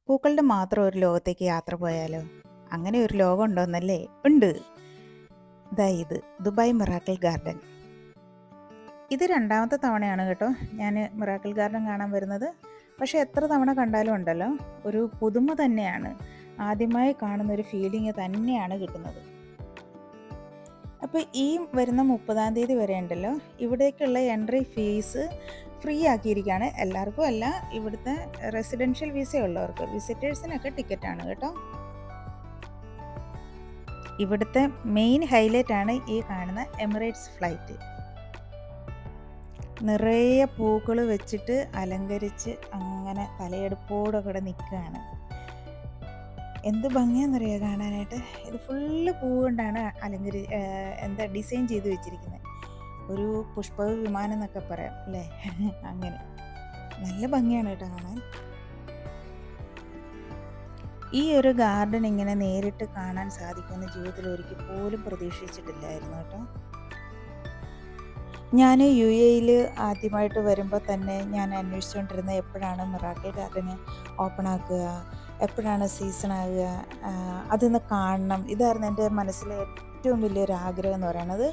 പൂക്കളുടെ മാത്രം ഒരു ലോകത്തേക്ക് യാത്ര പോയാലോ? അങ്ങനെ ഒരു ലോകം ഉണ്ടോന്നല്ലേ? ഉണ്ട്. ദാ ഇത് ദുബായ് മിറാക്കിൾ ഗാർഡൻ. ഇത് രണ്ടാമത്തെ തവണയാണ് കേട്ടോ ഞാൻ മിറാക്കിൾ ഗാർഡൻ കാണാൻ വരുന്നത്. പക്ഷെ എത്ര തവണ കണ്ടാലും ഉണ്ടല്ലോ, ഒരു പുതുമ തന്നെയാണ്. ആദ്യമായി കാണുന്ന ഒരു ഫീലിംഗ് തന്നെയാണ് കിട്ടുന്നത്. അപ്പോൾ ഈ വരുന്ന 30-ാം തീയതി വരെ ഉണ്ടല്ലോ, ഇവിടേക്കുള്ള എൻട്രി ഫീസ് ഫ്രീ ആക്കിയിരിക്കുകയാണ്. എല്ലാവർക്കും അല്ല, ഇവിടുത്തെ റെസിഡൻഷ്യൽ വിസ ഉള്ളവർക്ക്, വിസിറ്റേഴ്സിനൊക്കെ ടിക്കറ്റാണ് കേട്ടോ. ഇവിടുത്തെ മെയിൻ ഹൈലൈറ്റ് ആണ് ഈ കാണുന്ന എമിറേറ്റ്സ് ഫ്ലൈറ്റ്. നിറയെ പൂക്കൾ വെച്ചിട്ട് അലങ്കരിച്ച് അങ്ങനെ തലയെടുപ്പോടെ കൂടെ നിൽക്കുകയാണ്. എന്ത് ഭംഗിയാണെന്നറിയോ കാണാനായിട്ട്. ഇത് ഫുള്ള് പൂ കൊണ്ടാണ് ഡിസൈൻ ചെയ്ത് വെച്ചിരിക്കുന്നത്. ഒരു പുഷ്പ വിമാനം എന്നൊക്കെ പറയാം അല്ലേ. അങ്ങനെ നല്ല ഭംഗിയാണ് കേട്ടോ കാണാൻ. ഈ ഒരു ഗാർഡൻ ഇങ്ങനെ നേരിട്ട് കാണാൻ സാധിക്കുമെന്ന് ജീവിതത്തിൽ ഒരിക്കൽ പോലും പ്രതീക്ഷിച്ചിട്ടില്ലായിരുന്നു കേട്ടോ. ഞാൻ UAE ആദ്യമായിട്ട് വരുമ്പോൾ തന്നെ ഞാൻ അന്വേഷിച്ചുകൊണ്ടിരുന്നത് എപ്പോഴാണ് മിറാക്കിൾ ഗാർഡന് ഓപ്പൺ ആക്കുക, എപ്പോഴാണ് സീസൺ ആകുക, അതൊന്ന് കാണണം. ഇതായിരുന്നു എൻ്റെ മനസ്സിലെ ഏറ്റവും വലിയൊരു ആഗ്രഹം എന്ന് പറയുന്നത്.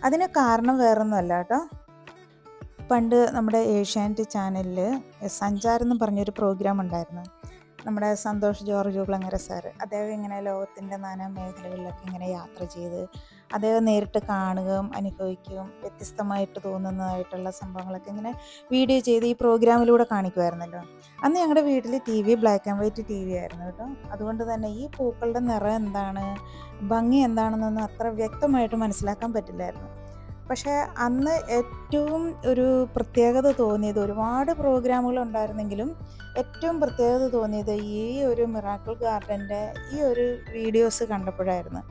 അതിന് കാരണം വേറൊന്നുമല്ല കേട്ടോ. പണ്ട് നമ്മുടെ ഏഷ്യാനെറ്റ് ചാനലിൽ സഞ്ചാർ എന്ന് പറഞ്ഞൊരു പ്രോഗ്രാം ഉണ്ടായിരുന്നു. നമ്മുടെ സന്തോഷ് ജോർജ് കുളങ്ങര സാറ്, അദ്ദേഹം ഇങ്ങനെ ലോകത്തിൻ്റെ നാനാ മേഖലകളിലൊക്കെ ഇങ്ങനെ യാത്ര ചെയ്ത് അദ്ദേഹം നേരിട്ട് കാണുകയും അനുഭവിക്കുകയും വ്യത്യസ്തമായിട്ട് തോന്നുന്നതായിട്ടുള്ള സംഭവങ്ങളൊക്കെ ഇങ്ങനെ വീഡിയോ ചെയ്ത് ഈ പ്രോഗ്രാമിലൂടെ കാണിക്കുമായിരുന്നല്ലോ. അന്ന് ഞങ്ങളുടെ വീട്ടിൽ TV black and white TV ആയിരുന്നു കേട്ടോ. അതുകൊണ്ട് തന്നെ ഈ പൂക്കളുടെ നിറം എന്താണ്, ഭംഗി എന്താണെന്നൊന്നും അത്ര വ്യക്തമായിട്ട് മനസ്സിലാക്കാൻ പറ്റില്ലായിരുന്നു. പക്ഷേ അന്ന് ഏറ്റവും ഒരു പ്രത്യേകത തോന്നിയത്, ഒരുപാട് പ്രോഗ്രാമുകൾ ഉണ്ടായിരുന്നെങ്കിലും ഏറ്റവും പ്രത്യേകത തോന്നിയത് ഈ ഒരു മിറാക്കിൾ ഗാർഡൻ്റെ ഈ ഒരു വീഡിയോസ് കണ്ടപ്പോഴായിരുന്നു.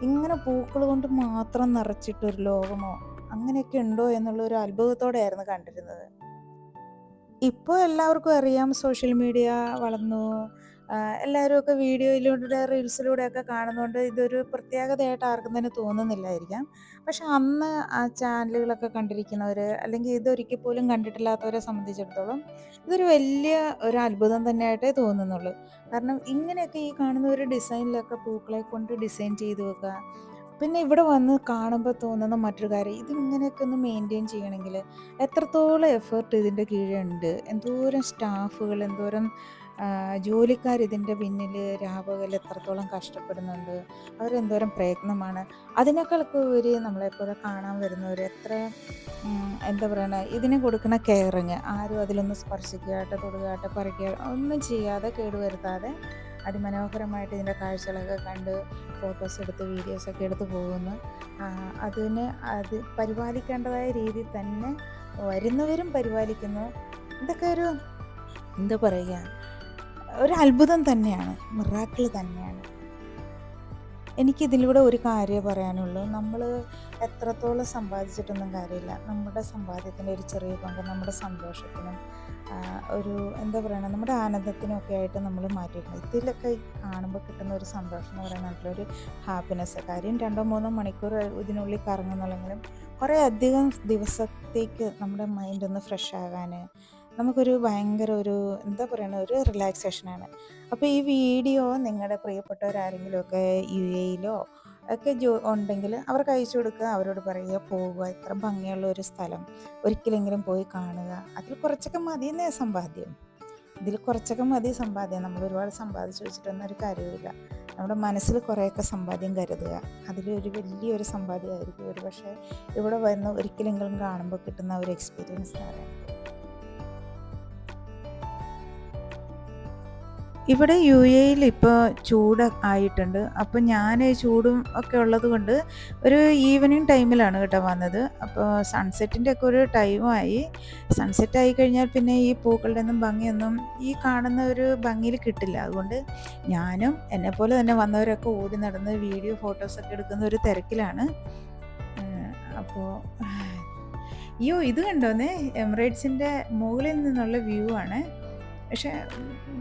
ഇങ്ങനെ പൂക്കൾ കൊണ്ട് മാത്രം നിറച്ചിട്ടൊരു ലോകമോ അങ്ങനെയൊക്കെ ഉണ്ടോ എന്നുള്ളൊരു അത്ഭുതത്തോടെയായിരുന്നു കണ്ടിരുന്നത്. ഇപ്പോൾ എല്ലാവർക്കും അറിയാം, സോഷ്യൽ മീഡിയ വളർന്നു. എല്ലാവരുമൊക്കെ വീഡിയോയിലൂടെ റീൽസിലൂടെയൊക്കെ കാണുന്നതുകൊണ്ട് ഇതൊരു പ്രത്യേകതയായിട്ട് ആർക്കും തന്നെ തോന്നുന്നില്ലായിരിക്കാം. പക്ഷെ അന്ന് ആ ചാനലുകളൊക്കെ കണ്ടിരിക്കുന്നവർ, അല്ലെങ്കിൽ ഇതൊരിക്കൽ പോലും കണ്ടിട്ടില്ലാത്തവരെ സംബന്ധിച്ചിടത്തോളം ഇതൊരു വലിയ ഒരു അത്ഭുതം തന്നെയായിട്ടേ തോന്നുന്നുള്ളൂ. കാരണം ഇങ്ങനെയൊക്കെ ഈ കാണുന്ന ഒരു ഡിസൈനിലൊക്കെ പൂക്കളെ കൊണ്ട് ഡിസൈൻ ചെയ്ത് വെക്കുക. പിന്നെ ഇവിടെ വന്ന് കാണുമ്പോൾ തോന്നുന്ന മറ്റൊരു കാര്യം, ഇതിങ്ങനെയൊക്കെ ഒന്ന് മെയിൻറ്റെയിൻ ചെയ്യണമെങ്കിൽ എത്രത്തോളം എഫേർട്ട് ഇതിൻ്റെ കീഴുണ്ട്, എന്തോരം സ്റ്റാഫുകൾ, എന്തോരം ജോലിക്കാർ ഇതിൻ്റെ പിന്നിൽ രാപകൽ എത്രത്തോളം കഷ്ടപ്പെടുന്നുണ്ട്, അവരെന്തോരം പ്രയത്നമാണ്. അതിനേക്കാളൊക്കെ ഉപരി നമ്മളെപ്പോലെ കാണാൻ വരുന്നവർ എത്ര എന്താ പറയുക, ഇതിന് കൊടുക്കുന്ന കെയറിങ്, ആരും അതിലൊന്ന് സ്പർശിക്കുകയായിട്ട് തൊടുകയായിട്ട് പറിക്കുക ഒന്നും ചെയ്യാതെ കേടുവരുത്താതെ അതിമനോഹരമായിട്ട് ഇതിൻ്റെ കാഴ്ചകളൊക്കെ കണ്ട് ഫോട്ടോസ് എടുത്ത് വീഡിയോസൊക്കെ എടുത്ത് പോകുന്നു. അത് പരിപാലിക്കേണ്ടതായ രീതിയിൽ തന്നെ വരുന്നവരും പരിപാലിക്കുന്നു. ഇതൊക്കെ ഒരു എന്താ പറയുക, ഒരു അത്ഭുതം തന്നെയാണ്, മിറാക്കിൾ തന്നെയാണ്. എനിക്കിതിലൂടെ ഒരു കാര്യമേ പറയാനുള്ളൂ. നമ്മൾ എത്രത്തോളം സമ്പാദിച്ചിട്ടൊന്നും കാര്യമില്ല. നമ്മുടെ സമ്പാദ്യത്തിൻ്റെ ഒരു ചെറിയ പങ്ക് നമ്മുടെ സന്തോഷത്തിനും ഒരു എന്താ പറയുക, നമ്മുടെ ആനന്ദത്തിനും ഒക്കെ ആയിട്ട് നമ്മൾ മാറ്റിയിട്ടുണ്ട്. ഇതിലൊക്കെ കാണുമ്പോൾ കിട്ടുന്ന ഒരു സന്തോഷം എന്ന് പറയുന്നത് ഒരു ഹാപ്പിനെസ്. കാര്യം 2-3 മണിക്കൂർ ഇതിനുള്ളിൽ കറങ്ങുന്നുള്ളെങ്കിലും കുറേ അധികം ദിവസത്തേക്ക് നമ്മുടെ മൈൻഡ് ഒന്ന് ഫ്രഷ് ആകാൻ നമുക്കൊരു ഭയങ്കര ഒരു എന്താ പറയുക, ഒരു റിലാക്സേഷനാണ്. അപ്പോൾ ഈ വീഡിയോ നിങ്ങളുടെ പ്രിയപ്പെട്ടവരാരെങ്കിലുമൊക്കെ UAE ഒക്കെ ഉണ്ടെങ്കിൽ അവർക്ക് അയച്ചു കൊടുക്കുക. അവരോട് പറയുക, പോവുക, ഇത്ര ഭംഗിയുള്ള ഒരു സ്ഥലം ഒരിക്കലെങ്കിലും പോയി കാണുക. അതിൽ കുറച്ചൊക്കെ മതിയെന്നേ സമ്പാദ്യം. ഇതിൽ കുറച്ചൊക്കെ മതി സമ്പാദ്യം. നമ്മൾ ഒരുപാട് സമ്പാദിച്ചു വെച്ചിട്ടൊന്നും ഒരു കാര്യമില്ല. നമ്മുടെ മനസ്സിൽ കുറേയൊക്കെ സമ്പാദ്യം കരുതുക. അതിലൊരു വലിയൊരു സമ്പാദ്യമായിരിക്കും ഒരു പക്ഷേ ഇവിടെ വന്ന് ഒരിക്കലെങ്കിലും കാണുമ്പോൾ കിട്ടുന്ന ഒരു എക്സ്പീരിയൻസ് എന്ന് പറയുന്നത്. ഇവിടെ UAE ഇപ്പോൾ ചൂട് ആയിട്ടുണ്ട്. അപ്പോൾ ഞാൻ ചൂടും ഒക്കെ ഉള്ളത് കൊണ്ട് ഒരു ഈവനിങ് ടൈമിലാണ് കേട്ടോ വന്നത്. അപ്പോൾ സൺസെറ്റിൻ്റെ ഒക്കെ ഒരു ടൈമായി. സൺസെറ്റ് ആയി കഴിഞ്ഞാൽ പിന്നെ ഈ പൂക്കളുടെ ഒന്നും ഭംഗിയൊന്നും ഈ കാണുന്ന ഒരു ഭംഗിയിൽ കിട്ടില്ല. അതുകൊണ്ട് ഞാനും എന്നെപ്പോലെ തന്നെ വന്നവരൊക്കെ ഓടി നടന്ന് വീഡിയോ ഫോട്ടോസൊക്കെ എടുക്കുന്ന ഒരു തിരക്കിലാണ്. അപ്പോൾ ഇത് കണ്ടോന്നേ, എമിറേറ്റ്സിൻ്റെ മുകളിൽ നിന്നുള്ള വ്യൂ ആണ്. പക്ഷേ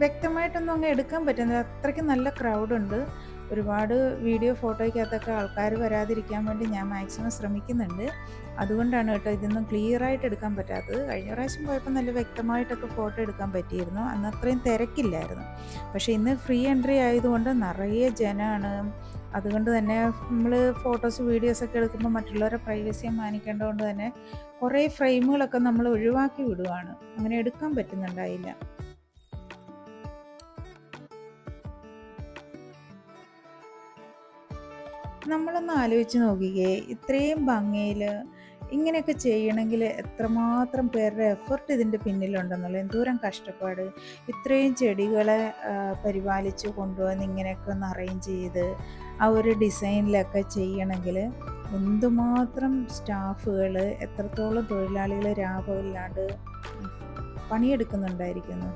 വ്യക്തമായിട്ടൊന്നും അങ്ങ് എടുക്കാൻ പറ്റുന്നില്ല. അത്രയ്ക്ക് നല്ല ക്രൗഡുണ്ട്. ഒരുപാട് വീഡിയോ ഫോട്ടോയ്ക്കകത്തൊക്കെ ആൾക്കാർ വരാതിരിക്കാൻ വേണ്ടി ഞാൻ മാക്സിമം ശ്രമിക്കുന്നുണ്ട്. അതുകൊണ്ടാണ് കേട്ടോ ഇതൊന്നും ക്ലിയറായിട്ട് എടുക്കാൻ പറ്റാത്തത്. കഴിഞ്ഞ പ്രാവശ്യം പോയപ്പോൾ നല്ല വ്യക്തമായിട്ടൊക്കെ ഫോട്ടോ എടുക്കാൻ പറ്റിയിരുന്നു. അന്ന് അത്രയും തിരക്കില്ലായിരുന്നു. പക്ഷേ ഇന്ന് ഫ്രീ എൻട്രി ആയതുകൊണ്ട് നിറയെ ജനമാണ്. അതുകൊണ്ട് തന്നെ നമ്മൾ ഫോട്ടോസ് വീഡിയോസൊക്കെ എടുക്കുമ്പോൾ മറ്റുള്ളവരുടെ പ്രൈവസിയെ മാനിക്കേണ്ടതുകൊണ്ട് തന്നെ കുറേ ഫ്രെയിമുകളൊക്കെ നമ്മൾ ഒഴിവാക്കി വിടുവാണ്. അങ്ങനെ എടുക്കാൻ പറ്റുന്നുണ്ടായില്ല. നമ്മളൊന്ന് ആലോചിച്ച് നോക്കിക്കേ, ഇത്രയും ഭംഗിയിൽ ഇങ്ങനെയൊക്കെ ചെയ്യണമെങ്കിൽ എത്രമാത്രം പേരുടെ എഫർട്ട് ഇതിൻ്റെ പിന്നിലുണ്ടെന്നുള്ളത്, എന്തോരം കഷ്ടപ്പാട്. ഇത്രയും ചെടികളെ പരിപാലിച്ച് കൊണ്ടുവന്ന് ഇങ്ങനെയൊക്കെ ഒന്ന് അറേഞ്ച് ചെയ്ത് ആ ഒരു ഡിസൈനിലൊക്കെ ചെയ്യണമെങ്കിൽ എന്തുമാത്രം സ്റ്റാഫുകൾ, എത്രത്തോളം തൊഴിലാളികൾ രാപകലില്ലാണ്ട് പണിയെടുക്കുന്നുണ്ടായിരിക്കുന്നു.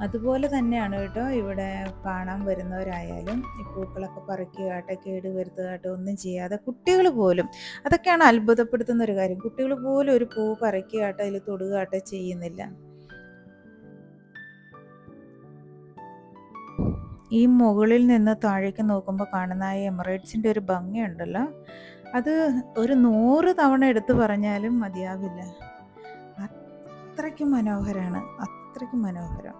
അതുപോലെ തന്നെയാണ് കേട്ടോ ഇവിടെ കാണാൻ വരുന്നവരായാലും ഈ പൂക്കളൊക്കെ പറിക്കുകയാട്ടെ, കേട് വരുത്തുകയാട്ടെ ഒന്നും ചെയ്യാതെ കുട്ടികൾ പോലും, അതൊക്കെയാണ് അത്ഭുതപ്പെടുത്തുന്ന ഒരു കാര്യം. കുട്ടികൾ പോലും ഒരു പൂ പറിക്കുകയാട്ടെ അതിൽ തൊടുകയാട്ടെ ചെയ്യുന്നില്ല. ഈ മുകളിൽ നിന്ന് താഴേക്ക് നോക്കുമ്പോൾ കാണുന്ന ആ എമിറേറ്റ്സിൻ്റെ ഒരു ഭംഗിയുണ്ടല്ലോ, അത് ഒരു 100 തവണ എടുത്തു പറഞ്ഞാലും മതിയാവില്ല. അത്രയ്ക്ക് മനോഹരമാണ്, അത്രയ്ക്ക് മനോഹരം.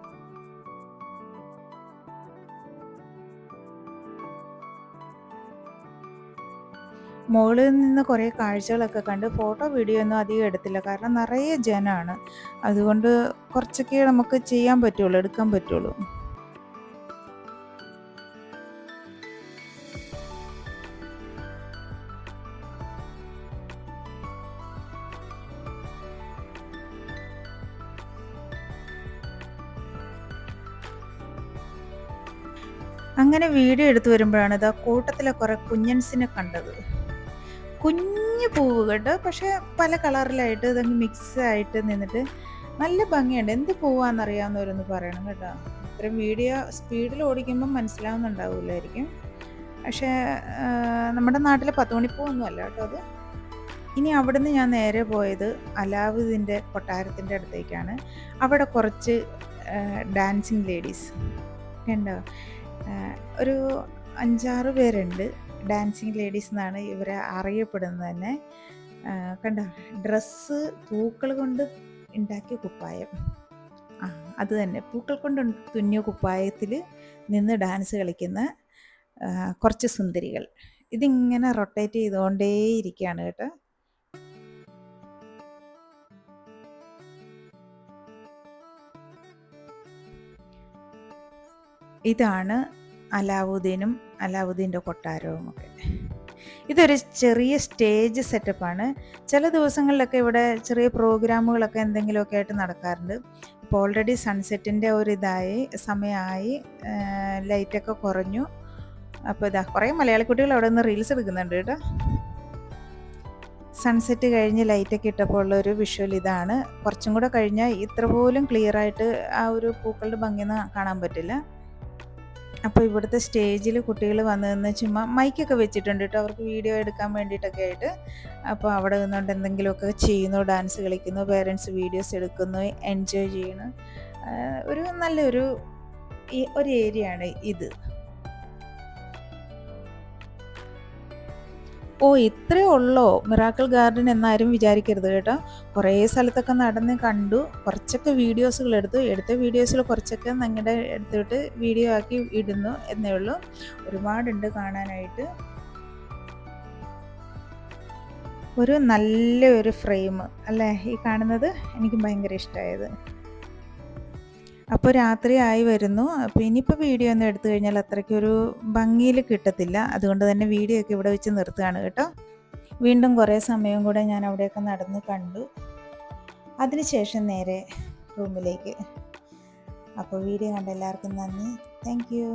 മുകളിൽ നിന്ന് കുറേ കാഴ്ചകളൊക്കെ കണ്ട് ഫോട്ടോ വീഡിയോ ഒന്നും അധികം എടുത്തില്ല. കാരണം നിറയെ ജനമാണ്. അതുകൊണ്ട് കുറച്ചൊക്കെ നമുക്ക് ചെയ്യാൻ പറ്റുള്ളൂ, എടുക്കാൻ പറ്റുള്ളൂ. അങ്ങനെ വീഡിയോ എടുത്തു വരുമ്പോഴാണ് ഇതാ കൂട്ടത്തിലെ കുറേ കുഞ്ഞൻസിനെ കണ്ടത്. കുഞ്ഞു പൂവ് കേട്ടോ, പക്ഷേ പല കളറിലായിട്ട് ഇതങ്ങ് മിക്സ് ആയിട്ട് നിന്നിട്ട് നല്ല ഭംഗിയുണ്ട്. എന്ത് പൂവാന്നറിയാവുന്നവരൊന്ന് പറയണം കേട്ടോ. ഇത്രയും വീഡിയോ സ്പീഡിൽ ഓടിക്കുമ്പം മനസ്സിലാവുന്നുണ്ടാവില്ലായിരിക്കും. പക്ഷേ നമ്മുടെ നാട്ടിലെ 10 മണിപ്പൂവൊന്നും അല്ല കേട്ടോ അത്. ഇനി അവിടുന്ന് ഞാൻ നേരെ പോയത് അലാവുദ്ദീൻ്റെ കൊട്ടാരത്തിൻ്റെ അടുത്തേക്കാണ്. അവിടെ കുറച്ച് ഡാൻസിങ് ലേഡീസ് കണ്ടോ, ഒരു 5-6 പേരുണ്ട്. ഡാൻസിങ് ലേഡീസ് എന്നാണ് ഇവരെ അറിയപ്പെടുന്നത് തന്നെ. കണ്ടോ, ഡ്രസ്സ് പൂക്കൾ കൊണ്ട് ഉണ്ടാക്കിയ കുപ്പായം, അത് തന്നെ, പൂക്കൾ കൊണ്ട് തുന്നിയ കുപ്പായത്തിൽ നിന്ന് ഡാൻസ് കളിക്കുന്ന കുറച്ച് സുന്ദരികൾ. ഇതിങ്ങനെ റൊട്ടേറ്റ് ചെയ്തുകൊണ്ടേയിരിക്കുകയാണ് കേട്ടോ. ഇതാണ് അലാവുദ്ദീനും അലാവുദ്ദീൻ്റെ കൊട്ടാരവും ഒക്കെ. ഇതൊരു ചെറിയ സ്റ്റേജ് സെറ്റപ്പാണ്. ചില ദിവസങ്ങളിലൊക്കെ ഇവിടെ ചെറിയ പ്രോഗ്രാമുകളൊക്കെ എന്തെങ്കിലുമൊക്കെ ആയിട്ട് നടക്കാറുണ്ട്. ഇപ്പോൾ ഓൾറെഡി സൺസെറ്റിൻ്റെ ഒരിതായി സമയമായി, ലൈറ്റൊക്കെ കുറഞ്ഞു. അപ്പോൾ ഇതാ കുറേ മലയാളി കുട്ടികൾ അവിടെ നിന്ന് റീൽസ് എടുക്കുന്നുണ്ട് കേട്ടോ. സൺസെറ്റ് കഴിഞ്ഞ് ലൈറ്റൊക്കെ ഇട്ടപ്പോൾ ഉള്ളൊരു വിഷ്വൽ ഇതാണ്. കുറച്ചും കൂടെ കഴിഞ്ഞാൽ ഇത്ര പോലും ക്ലിയറായിട്ട് ആ ഒരു പൂക്കളുടെ ഭംഗിയൊന്നും കാണാൻ പറ്റില്ല. അപ്പോൾ ഇവിടുത്തെ സ്റ്റേജിൽ കുട്ടികൾ വന്ന് നിന്ന് ചുമ്മാ മൈക്കൊക്കെ വെച്ചിട്ടുണ്ട് കേട്ടോ, അവർക്ക് വീഡിയോ എടുക്കാൻ വേണ്ടിയിട്ടൊക്കെ ആയിട്ട്. അപ്പോൾ അവിടെ നിന്നുകൊണ്ട് എന്തെങ്കിലുമൊക്കെ ചെയ്യുന്നു, ഡാൻസ് കളിക്കുന്നു, പേരൻസ് വീഡിയോസ് എടുക്കുന്നു, എൻജോയ് ചെയ്യുന്നു. ഒരു നല്ലൊരു ഒരു ഏരിയയാണ് ഇത്. ഓ, ഇത്രയേ ഉള്ളോ മിറാക്കിൾ ഗാർഡൻ എന്നാരും വിചാരിക്കരുത് കേട്ടോ. കുറേ സ്ഥലത്തൊക്കെ നടന്ന് കണ്ടു, കുറച്ചൊക്കെ വീഡിയോസുകൾ എടുത്ത വീഡിയോസിൽ കുറച്ചൊക്കെ നിങ്ങളുടെ എടുത്തിട്ട് വീഡിയോ ആക്കി ഇടുന്നു എന്നേ ഉള്ളൂ. ഒരുപാടുണ്ട് കാണാനായിട്ട്. ഒരു നല്ലൊരു ഫ്രെയിം അല്ലേ ഈ കാണുന്നത്, എനിക്ക് ഭയങ്കര ഇഷ്ടമായത്. അപ്പോൾ രാത്രിയായി വരുന്നു. അപ്പോൾ ഇനിയിപ്പോൾ വീഡിയോ ഒന്നും എടുത്തു കഴിഞ്ഞാൽ അത്രയ്ക്കൊരു ഭംഗിയിൽ കിട്ടത്തില്ല. അതുകൊണ്ട് തന്നെ വീഡിയോ ഒക്കെ ഇവിടെ വെച്ച് നിർത്തുകയാണ് കേട്ടോ. വീണ്ടും കുറേ സമയം കൂടെ ഞാൻ അവിടെയൊക്കെ നടന്ന് കണ്ടു. അതിനുശേഷം നേരെ റൂമിലേക്ക്. അപ്പോൾ വീഡിയോ കണ്ട എല്ലാവർക്കും നന്ദി. Thank you.